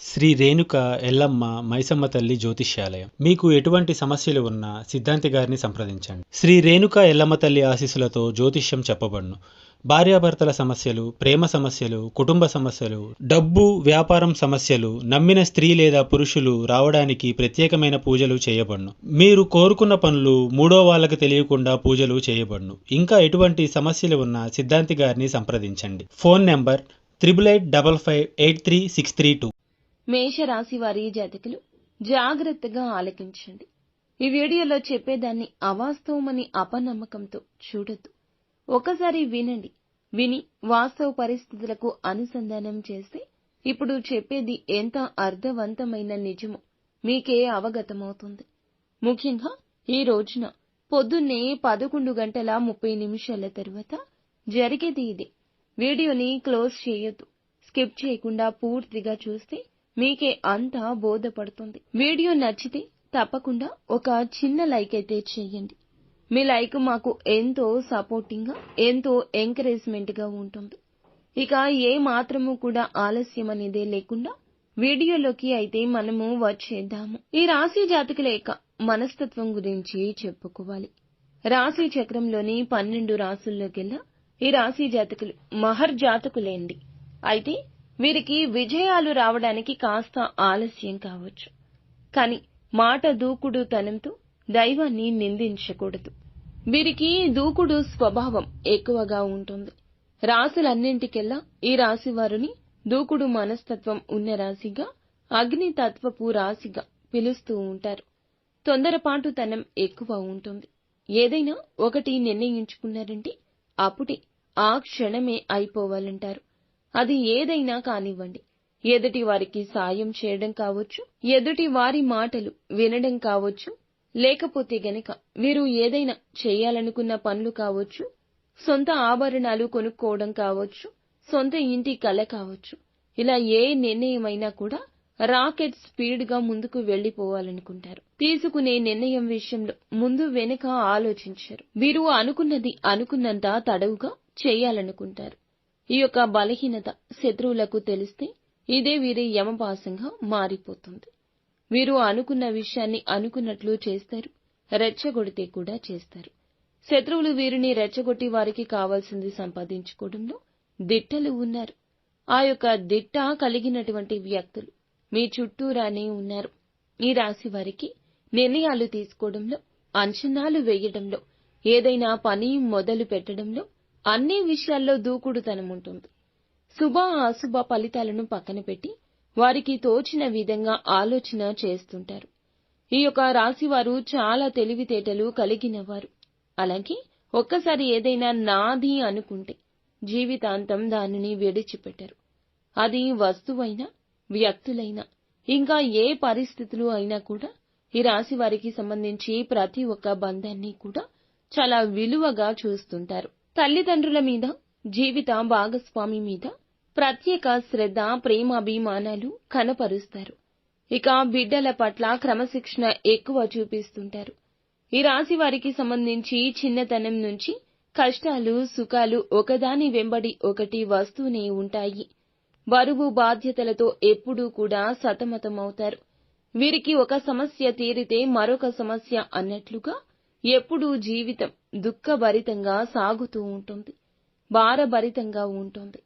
శ్రీ రేణుక ఎల్లమ్మ మైసమ్మ తల్లి జ్యోతిష్యాలయం. మీకు ఎటువంటి సమస్యలు ఉన్నా సిద్ధాంతి గారిని సంప్రదించండి. శ్రీ రేణుక ఎల్లమ్మ తల్లి ఆశీస్సులతో జ్యోతిష్యం చెప్పబడును. భార్యాభర్తల సమస్యలు, ప్రేమ సమస్యలు, కుటుంబ సమస్యలు, డబ్బు, వ్యాపారం సమస్యలు, నమ్మిన స్త్రీ లేదా పురుషులు రావడానికి ప్రత్యేకమైన పూజలు చేయబడును. మీరు కోరుకున్న పనులు మూడో వాళ్ళకి తెలియకుండా పూజలు చేయబడును. ఇంకా ఎటువంటి సమస్యలు ఉన్నా సిద్ధాంతి గారిని సంప్రదించండి. Phone number 8855583632. మేషరాశి వారి జాతకులు జాగ్రత్తగా ఆలకించండి. ఈ వీడియోలో చెప్పేదాన్ని అవాస్తవమని అపనమ్మకంతో చూడొద్దు. ఒకసారి వినండి. విని వాస్తవ పరిస్థితులకు అనుసంధానం చేస్తే ఇప్పుడు చెప్పేది ఎంత అర్థవంతమైన నిజమో మీకే అవగతమవుతుంది. ముఖ్యంగా ఈ రోజున పొద్దున్నే 11:30 తరువాత జరిగేది ఇదే. వీడియోని క్లోజ్ చేయొద్దు. స్కిప్ చేయకుండా పూర్తిగా చూస్తే మీకే అంతా బోధపడుతుంది. వీడియో నచ్చితే తప్పకుండా ఒక చిన్న లైక్ అయితే చేయండి. మీ లైక్ మాకు ఎంతో సపోర్టింగ్ గా, ఎంతో ఎంకరేజ్మెంట్ గా ఉంటుంది. ఇక ఏ మాత్రము కూడా ఆలస్యం అనేదే లేకుండా వీడియోలోకి అయితే మనము వచ్చేద్దాము. ఈ రాశి జాతకుల యొక్క మనస్తత్వం గురించి చెప్పుకోవాలి. రాశి చక్రంలోని 12 రాశుల్లోకెల్లా ఈ రాశి జాతకులు మహర్జాతకులేండి. అయితే వీరికి విజయాలు రావడానికి కాస్త ఆలస్యం కావచ్చు. కాని మాట దూకుడుతనంతో దైవాన్ని నిందించకూడదు. వీరికి దూకుడు స్వభావం ఎక్కువగా ఉంటుంది. రాశులన్నింటికెల్లా ఈ రాశి వారిని దూకుడు మనస్తత్వం ఉన్న రాశిగా, అగ్ని తత్వపు రాశిగా పిలుస్తూ ఉంటారు. తొందరపాటుతనం ఎక్కువ ఉంటుంది. ఏదైనా ఒకటి నిర్ణయించుకున్నారంటే అప్పుడే ఆ క్షణమే అయిపోవాలంటారు. అది ఏదైనా కానివ్వండి. ఎదుటి వారికి సాయం చేయడం కావచ్చు, ఎదుటి వారి మాటలు వినడం కావచ్చు, లేకపోతే గనక వీరు ఏదైనా చేయాలనుకున్న పనులు కావచ్చు, సొంత ఆభరణాలు కొనుక్కోవడం కావచ్చు, సొంత ఇంటి కల కావచ్చు. ఇలా ఏ నిర్ణయమైనా కూడా రాకెట్ స్పీడ్ గా ముందుకు వెళ్లిపోవాలనుకుంటారు. తీసుకునే నిర్ణయం విషయంలో ముందు వెనుక ఆలోచించరు. వీరు అనుకున్నది అనుకున్నంత తడవుగా చేయాలనుకుంటారు. ఈ యొక్క బలహీనత శత్రువులకు తెలిస్తే ఇదే వీరి యమపాసంగా మారిపోతుంది. వీరు అనుకున్న విషయాన్ని అనుకున్నట్లు చేస్తారు. రెచ్చగొడితే కూడా చేస్తారు. శత్రువులు వీరిని రెచ్చగొట్టి వారికి కావాల్సింది సంపాదించుకోవడంలో దిట్టలు ఉన్నారు. ఆ యొక్క దిట్ట కలిగినటువంటి వ్యక్తులు మీ చుట్టూరానే ఉన్నారు. ఈ రాశి వారికి నిర్ణయాలు తీసుకోవడంలో, అంచనాలు వేయడంలో, ఏదైనా పని మొదలు పెట్టడంలో అన్ని విషయాల్లో దూకుడుతనం ఉంటుంది. శుభ అశుభ ఫలితాలను పక్కన పెట్టి వారికి తోచిన విధంగా ఆలోచన చేస్తుంటారు. ఈ యొక్క రాశివారు చాలా తెలివితేటలు కలిగినవారు. అలాగే ఒక్కసారి ఏదైనా నాది అనుకుంటే జీవితాంతం దానిని విడిచిపెట్టరు. అది వస్తువైనా, వ్యక్తులైనా, ఇంకా ఏ పరిస్థితులు అయినా కూడా ఈ రాశి వారికి సంబంధించి ప్రతి ఒక్క బంధాన్ని కూడా చాలా విలువగా చూస్తుంటారు. తల్లిదండ్రుల మీద, జీవిత భాగస్వామి మీద ప్రత్యేక శ్రద్ధ, ప్రేమాభిమానాలు కనపరుస్తారు. ఇక బిడ్డల పట్ల క్రమశిక్షణ ఎక్కువ చూపిస్తుంటారు. ఈ రాశి వారికి సంబంధించి చిన్నతనం నుంచి కష్టాలు, సుఖాలు ఒకదాని వెంబడి ఒకటి వస్తూనే ఉంటాయి. బరువు బాధ్యతలతో ఎప్పుడూ కూడా సతమతమవుతారు. వీరికి ఒక సమస్య తీరితే మరొక సమస్య అన్నట్లుగా ఎప్పుడూ జీవితం దుఃఖభరితంగా సాగుతూ ఉంటుంది. భారభరితంగా ఉంటుంది.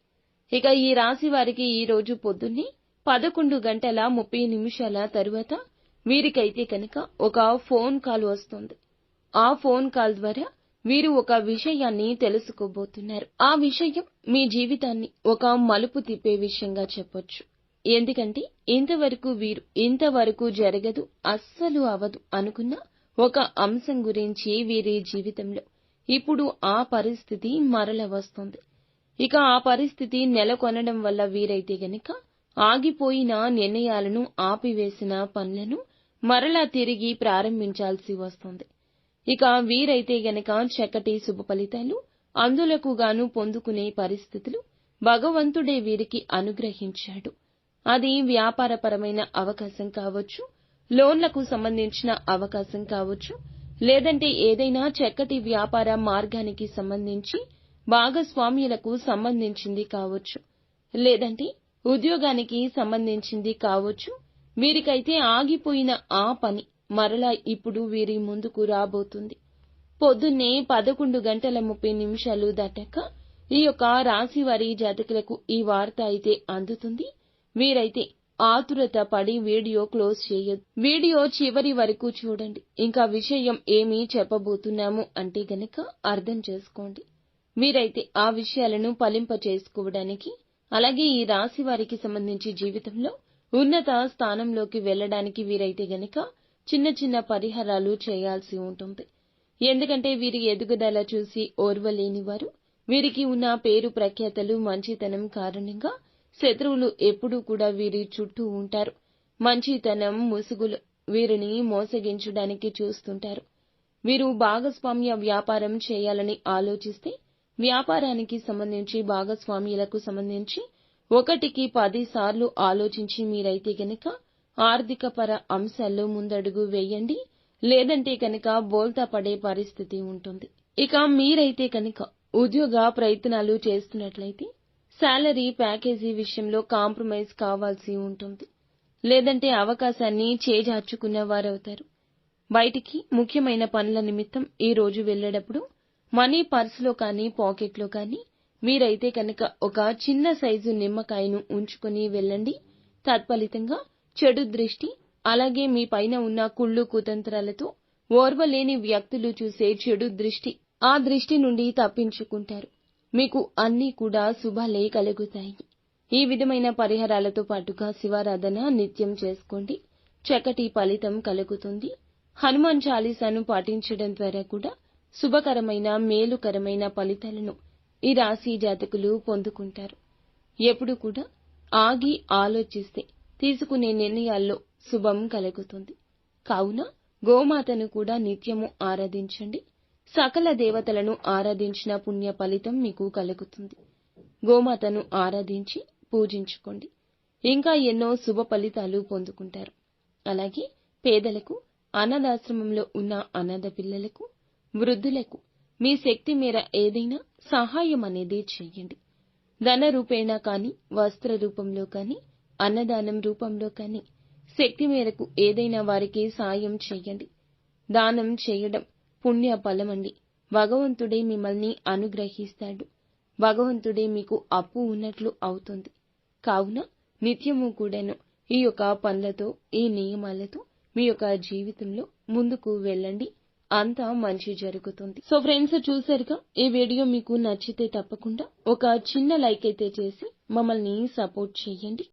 ఇక ఈ రాశి వారికి ఈ రోజు పొద్దున్నే 11:30 తరువాత వీరికైతే కనుక ఒక ఫోన్ కాల్ వస్తుంది. ఆ ఫోన్ కాల్ ద్వారా వీరు ఒక విషయాన్ని తెలుసుకోబోతున్నారు. ఆ విషయం మీ జీవితాన్ని ఒక మలుపు తిప్పే విషయంగా చెప్పొచ్చు. ఎందుకంటే ఇంతవరకు జరగదు, అస్సలు అవదు అనుకున్న ఒక అంశం గురించి వీరి జీవితంలో ఇప్పుడు ఆ పరిస్థితి మరల వస్తుంది. ఇక ఆ పరిస్థితి నెలకొనడం వల్ల వీరైతే గనక ఆగిపోయిన నిర్ణయాలను, ఆపివేసిన పనులను మరలా తిరిగి ప్రారంభించాల్సి వస్తుంది. ఇక వీరైతే గనక చక్కటి శుభ ఫలితాలు అందులకు గాను పొందుకునే పరిస్థితులు భగవంతుడే వీరికి అనుగ్రహించాడు. అది వ్యాపారపరమైన అవకాశం కావచ్చు, లోన్లకు సంబంధించిన అవకాశం కావచ్చు, లేదంటే ఏదైనా చక్కటి వ్యాపార మార్గానికి సంబంధించి భాగస్వామ్యులకు సంబంధించింది కావచ్చు, లేదంటే ఉద్యోగానికి సంబంధించింది కావచ్చు. వీరికైతే ఆగిపోయిన ఆ పని మరలా ఇప్పుడు వీరి ముందుకు రాబోతుంది. పొద్దున్నే 11:30 దాటాక ఈ యొక్క రాశి వారి జాతకులకు ఈ వార్త అయితే అందుతుంది. వీరైతే ఆతురత పడి వీడియో క్లోజ్ చేయొద్దు. వీడియో చివరి వరకు చూడండి. ఇంకా విషయం ఏమి చెప్పబోతున్నాము అంటే గనక అర్థం చేసుకోండి. మీరైతే ఆ విషయాలను ఫలింప చేసుకోవడానికి, అలాగే ఈ రాశి వారికి సంబంధించి జీవితంలో ఉన్నత స్థానంలోకి వెళ్లడానికి వీరైతే గనక చిన్న చిన్న పరిహారాలు చేయాల్సి ఉంటుంది. ఎందుకంటే వీరి ఎదుగుదల చూసి ఓర్వలేని వారు, వీరికి ఉన్న పేరు ప్రఖ్యాతలు మంచితనం కారణంగా శత్రువులు ఎప్పుడూ కూడా వీరి చుట్టూ ఉంటారు. మంచితనం ముసుగులు వీరిని మోసగించడానికి చూస్తుంటారు. వీరు భాగస్వామ్య వ్యాపారం చేయాలని ఆలోచిస్తే వ్యాపారానికి సంబంధించి భాగస్వామ్యులకు సంబంధించి 1కి 10 సార్లు ఆలోచించి మీరైతే గనక ఆర్థికపర అంశాల్లో ముందడుగు వేయండి. లేదంటే కనుక బోల్తా పడే పరిస్థితి ఉంటుంది. ఇక మీరైతే కనుక ఉద్యోగ ప్రయత్నాలు చేస్తున్నట్లయితే శాలరీ ప్యాకేజీ విషయంలో కాంప్రమైజ్ కావాల్సి ఉంటుంది. లేదంటే అవకాశాన్ని చేజార్చుకున్న వారవుతారు. బయటికి ముఖ్యమైన పనుల నిమిత్తం ఈ రోజు వెళ్లేటప్పుడు మనీ పర్సులో కానీ పాకెట్లో కానీ మీరైతే కనుక ఒక చిన్న సైజు నిమ్మకాయను ఉంచుకుని వెళ్ళండి. తత్ఫలితంగా చెడు దృష్టి, అలాగే మీ పైన ఉన్న కుళ్ళు కుతంత్రాలతో ఓర్వలేని వ్యక్తులు చూసే చెడు దృష్టి, ఆ దృష్టి నుండి తప్పించుకుంటారు. మీకు అన్నీ కూడా శుభాలే కలుగుతాయి. ఈ విధమైన పరిహారాలతో పాటుగా శివారాధన నిత్యం చేసుకోండి. చక్కటి ఫలితం కలుగుతుంది. హనుమాన్ చాలీసాను పాటించడం ద్వారా కూడా శుభకరమైన మేలుకరమైన ఫలితాలను ఈ రాశి జాతకులు పొందుకుంటారు. ఎప్పుడు కూడా ఆగి ఆలోచిస్తే తీసుకునే నిర్ణయాల్లో శుభం కలుగుతుంది. కావున గోమాతను కూడా నిత్యము ఆరాధించండి. సకల దేవతలను ఆరాధించిన పుణ్య ఫలితం మీకు కలుగుతుంది. గోమాతను ఆరాధించి పూజించుకోండి. ఇంకా ఎన్నో శుభ ఫలితాలు పొందుకుంటారు. అలాగే పేదలకు, అనాథాశ్రమంలో ఉన్న అనాథ పిల్లలకు, వృద్ధులకు మీ శక్తి మేర ఏదైనా సహాయం అనేది చేయండి. ధన రూపేణా కానీ, వస్త్ర రూపంలో కానీ, అన్నదానం రూపంలో కానీ శక్తి మేరకు ఏదైనా వారికి సాయం చేయండి. దానం చేయడం పుణ్య ఫలమండి. భగవంతుడే మిమ్మల్ని అనుగ్రహిస్తాడు. భగవంతుడే మీకు అప్పు ఉన్నట్లు అవుతుంది. కావున నిత్యము కూడాను ఈ యొక్క పనులతో, ఈ నియమాలతో మీ యొక్క జీవితంలో ముందుకు వెళ్ళండి. అంతా మంచి జరుగుతుంది. సో ఫ్రెండ్స్, చూసారుగా, ఈ వీడియో మీకు నచ్చితే తప్పకుండా ఒక చిన్న లైక్ అయితే చేసి మమ్మల్ని సపోర్ట్ చేయండి.